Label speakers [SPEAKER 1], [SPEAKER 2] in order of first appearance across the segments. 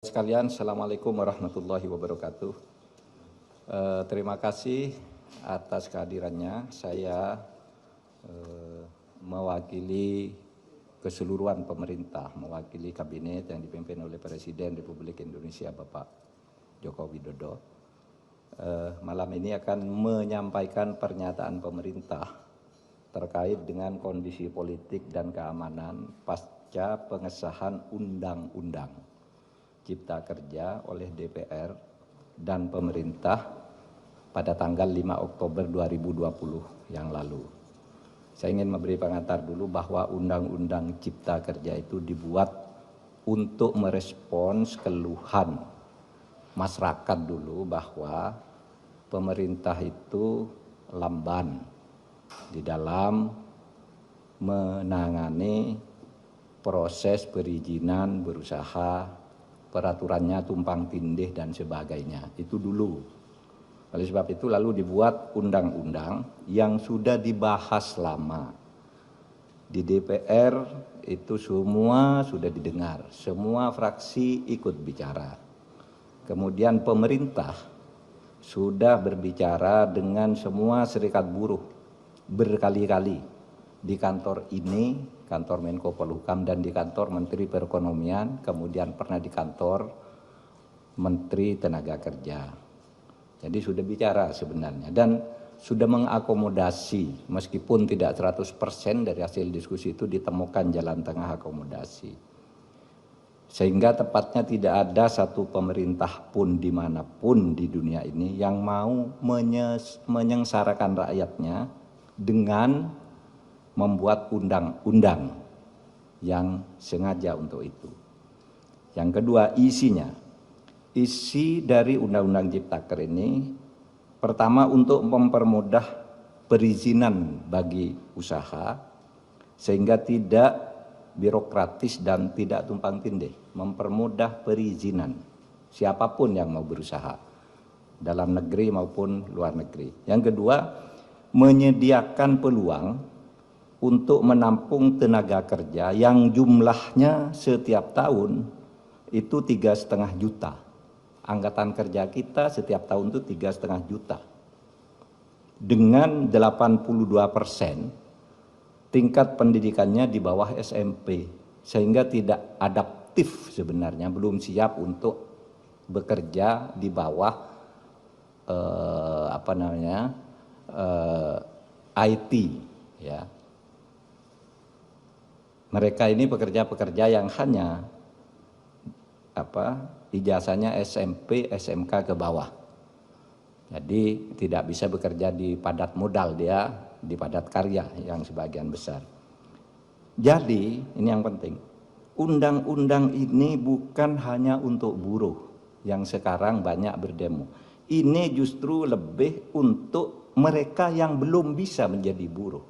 [SPEAKER 1] Sekalian, Assalamualaikum warahmatullahi wabarakatuh. Terima kasih atas kehadirannya. Saya mewakili keseluruhan pemerintah, mewakili kabinet yang dipimpin oleh Presiden Republik Indonesia Bapak Joko Widodo. Malam ini akan menyampaikan pernyataan pemerintah terkait dengan kondisi politik dan keamanan pasca pengesahan Undang-Undang Cipta Kerja oleh DPR dan pemerintah pada tanggal 5 Oktober 2020 yang lalu. Saya ingin memberi pengantar dulu bahwa Undang-Undang Cipta Kerja itu dibuat untuk merespons keluhan masyarakat dulu bahwa pemerintah itu lamban di dalam menangani proses perizinan berusaha, peraturannya tumpang tindih dan sebagainya. Itu dulu. Oleh sebab itu lalu dibuat undang-undang yang sudah dibahas lama. Di DPR itu semua sudah didengar, semua fraksi ikut bicara. Kemudian pemerintah sudah berbicara dengan semua serikat buruh berkali-kali di kantor ini, kantor Menko Polhukam, dan di kantor Menteri Perekonomian, kemudian pernah di kantor Menteri Tenaga Kerja. Jadi sudah bicara sebenarnya dan sudah mengakomodasi, meskipun tidak 100% dari hasil diskusi itu ditemukan jalan tengah akomodasi. Sehingga tepatnya tidak ada satu pemerintah pun dimanapun di dunia ini yang mau menyengsarakan rakyatnya dengan membuat undang-undang yang sengaja untuk itu. Yang kedua, isinya. Isi dari Undang-Undang Ciptaker ini pertama untuk mempermudah perizinan bagi usaha sehingga tidak birokratis dan tidak tumpang tindih, mempermudah perizinan siapapun yang mau berusaha dalam negeri maupun luar negeri. Yang kedua, menyediakan peluang untuk menampung tenaga kerja yang jumlahnya setiap tahun itu 3,5 juta. Angkatan kerja kita setiap tahun itu 3,5 juta. Dengan 82% tingkat pendidikannya di bawah SMP, sehingga tidak adaptif sebenarnya, belum siap untuk bekerja di bawah IT, ya. Mereka ini pekerja-pekerja yang hanya ijazahnya SMP, SMK ke bawah. Jadi tidak bisa bekerja di padat modal, dia di padat karya yang sebagian besar. Jadi ini yang penting, undang-undang ini bukan hanya untuk buruh yang sekarang banyak berdemo. Ini justru lebih untuk mereka yang belum bisa menjadi buruh.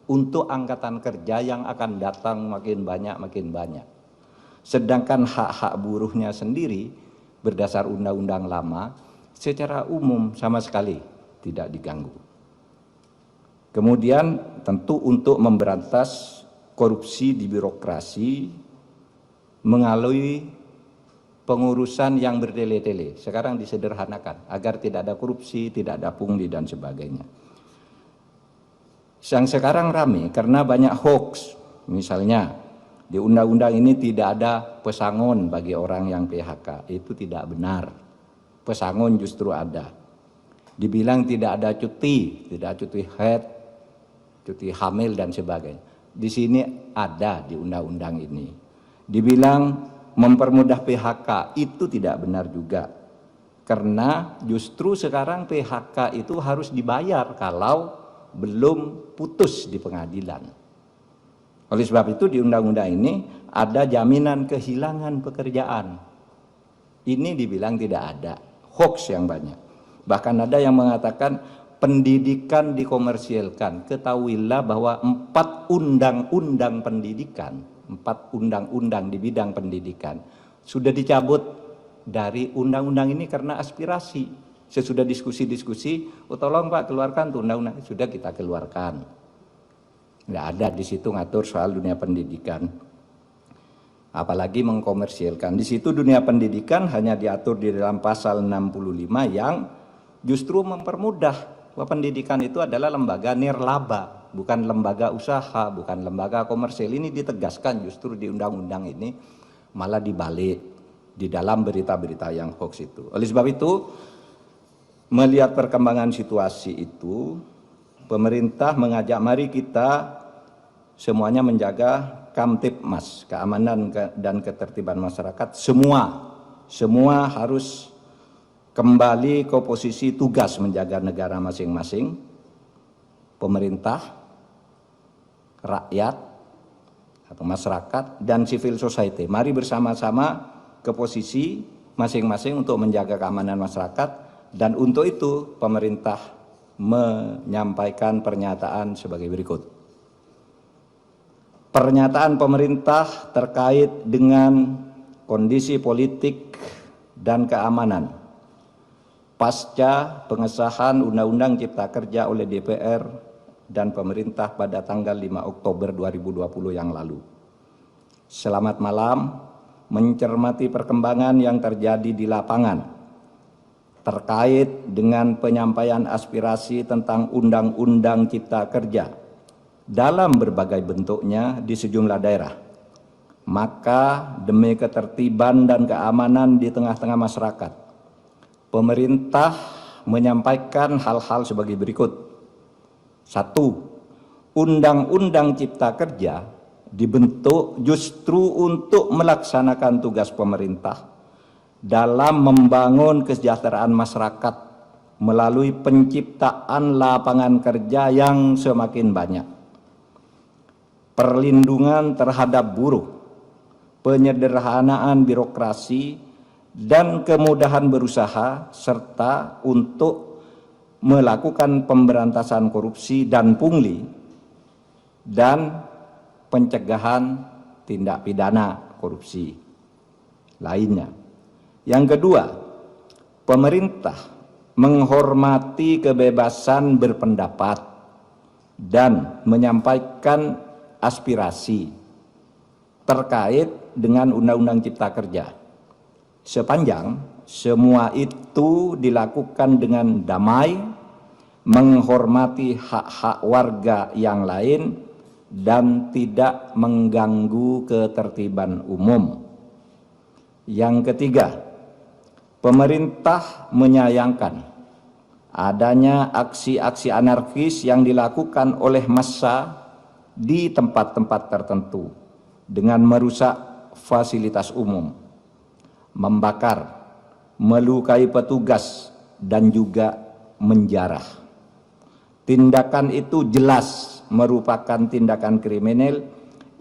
[SPEAKER 1] Untuk angkatan kerja yang akan datang makin banyak. Sedangkan hak-hak buruhnya sendiri berdasar undang-undang lama secara umum sama sekali tidak diganggu. Kemudian tentu untuk memberantas korupsi di birokrasi melalui pengurusan yang bertele-tele. Sekarang disederhanakan agar tidak ada korupsi, tidak ada pungli dan sebagainya. Yang sekarang ramai karena banyak hoax. Misalnya di undang-undang ini tidak ada pesangon bagi orang yang PHK. Itu tidak benar. Pesangon justru ada. Dibilang tidak ada cuti, tidak cuti haid, cuti hamil dan sebagainya. Di sini ada di undang-undang ini. Dibilang mempermudah PHK, itu tidak benar juga. Karena justru sekarang PHK itu harus dibayar kalau belum putus di pengadilan. Oleh sebab itu di undang-undang ini ada jaminan kehilangan pekerjaan. Ini dibilang tidak ada, hoax yang banyak. Bahkan ada yang mengatakan pendidikan dikomersialkan. Ketahuilah bahwa 4 undang-undang pendidikan, 4 undang-undang di bidang pendidikan sudah dicabut dari undang-undang ini karena aspirasi. Sesudah diskusi-diskusi, tolong Pak keluarkan tuh undang-undang, sudah kita keluarkan. Nggak ada di situ ngatur soal dunia pendidikan. apalagi mengkomersilkan. Di situ dunia pendidikan hanya diatur di dalam pasal 65 yang justru mempermudah bahwa pendidikan itu adalah lembaga nirlaba, bukan lembaga usaha, bukan lembaga komersil. Ini ditegaskan justru di undang-undang ini, malah dibalik di dalam berita-berita yang hoax itu. Oleh sebab itu, melihat perkembangan situasi itu, pemerintah mengajak mari kita semuanya menjaga Kamtibmas, keamanan dan ketertiban masyarakat, semua harus kembali ke posisi tugas menjaga negara masing-masing, pemerintah, rakyat atau masyarakat, dan civil society. Mari bersama-sama ke posisi masing-masing untuk menjaga keamanan masyarakat, dan untuk itu pemerintah menyampaikan pernyataan sebagai berikut. Pernyataan pemerintah terkait dengan kondisi politik dan keamanan pasca pengesahan Undang-Undang Cipta Kerja oleh DPR dan pemerintah pada tanggal 5 Oktober 2020 yang lalu. Selamat malam, mencermati perkembangan yang terjadi di lapangan terkait dengan penyampaian aspirasi tentang Undang-Undang Cipta Kerja dalam berbagai bentuknya di sejumlah daerah. Maka demi ketertiban dan keamanan di tengah-tengah masyarakat, pemerintah menyampaikan hal-hal sebagai berikut. 1. Undang-Undang Cipta Kerja dibentuk justru untuk melaksanakan tugas pemerintah dalam membangun kesejahteraan masyarakat melalui penciptaan lapangan kerja yang semakin banyak, perlindungan terhadap buruh, penyederhanaan birokrasi, dan kemudahan berusaha, serta untuk melakukan pemberantasan korupsi dan pungli, dan pencegahan tindak pidana korupsi lainnya. Yang kedua, pemerintah menghormati kebebasan berpendapat dan menyampaikan aspirasi terkait dengan Undang-Undang Cipta Kerja, sepanjang semua itu dilakukan dengan damai, menghormati hak-hak warga yang lain, dan tidak mengganggu ketertiban umum. Yang ketiga, pemerintah menyayangkan adanya aksi-aksi anarkis yang dilakukan oleh massa di tempat-tempat tertentu dengan merusak fasilitas umum, membakar, melukai petugas, dan juga menjarah. Tindakan itu jelas merupakan tindakan kriminal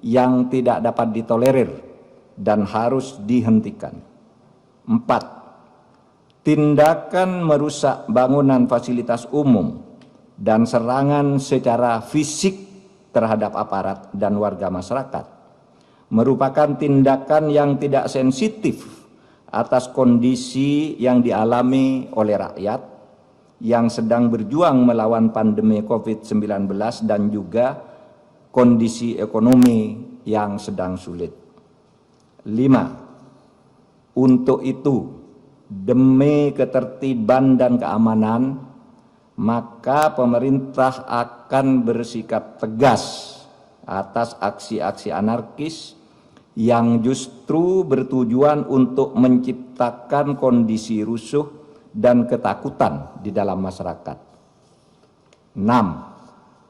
[SPEAKER 1] yang tidak dapat ditolerir dan harus dihentikan. 4. Tindakan merusak bangunan fasilitas umum dan serangan secara fisik terhadap aparat dan warga masyarakat merupakan tindakan yang tidak sensitif atas kondisi yang dialami oleh rakyat yang sedang berjuang melawan pandemi COVID-19 dan juga kondisi ekonomi yang sedang sulit. 5. Untuk itu, demi ketertiban dan keamanan, maka pemerintah akan bersikap tegas atas aksi-aksi anarkis yang justru bertujuan untuk menciptakan kondisi rusuh dan ketakutan di dalam masyarakat. 6.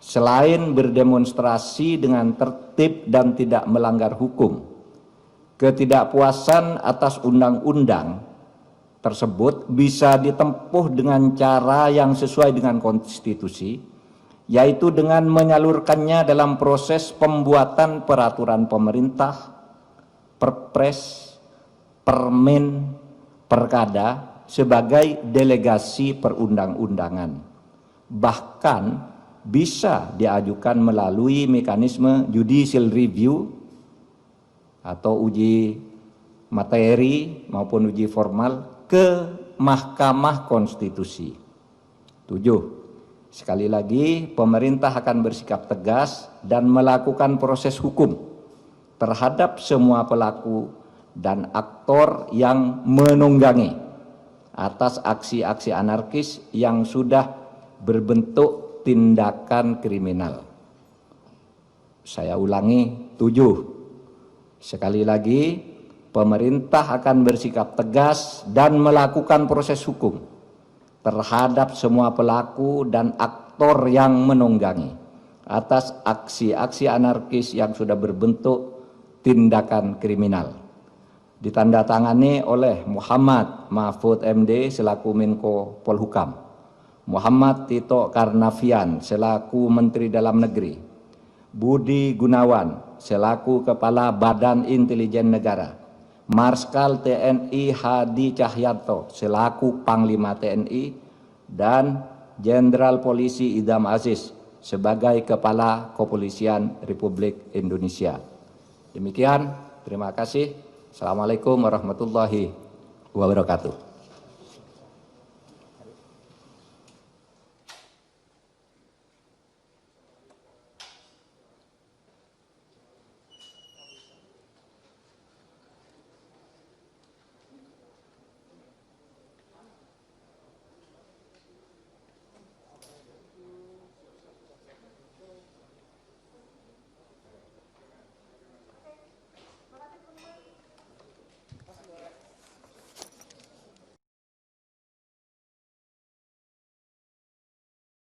[SPEAKER 1] Selain berdemonstrasi dengan tertib dan tidak melanggar hukum, ketidakpuasan atas undang-undang tersebut bisa ditempuh dengan cara yang sesuai dengan konstitusi, yaitu dengan menyalurkannya dalam proses pembuatan peraturan pemerintah, perpres, permen, perkada sebagai delegasi perundang-undangan. Bahkan bisa diajukan melalui mekanisme judicial review atau uji materi maupun uji formal ke Mahkamah Konstitusi. 7. Sekali lagi, pemerintah akan bersikap tegas dan melakukan proses hukum terhadap semua pelaku dan aktor yang menunggangi atas aksi-aksi anarkis yang sudah berbentuk tindakan kriminal. Saya ulangi, 7. Sekali lagi, pemerintah akan bersikap tegas dan melakukan proses hukum terhadap semua pelaku dan aktor yang menunggangi atas aksi-aksi anarkis yang sudah berbentuk tindakan kriminal. Ditandatangani oleh Muhammad Mahfud MD selaku Menko Polhukam, Muhammad Tito Karnavian selaku Menteri Dalam Negeri, Budi Gunawan selaku Kepala Badan Intelijen Negara, Marskal TNI Hadi Cahyanto selaku Panglima TNI, dan Jenderal Polisi Idham Aziz sebagai Kepala Kepolisian Republik Indonesia. Demikian, terima kasih. Assalamualaikum warahmatullahi wabarakatuh.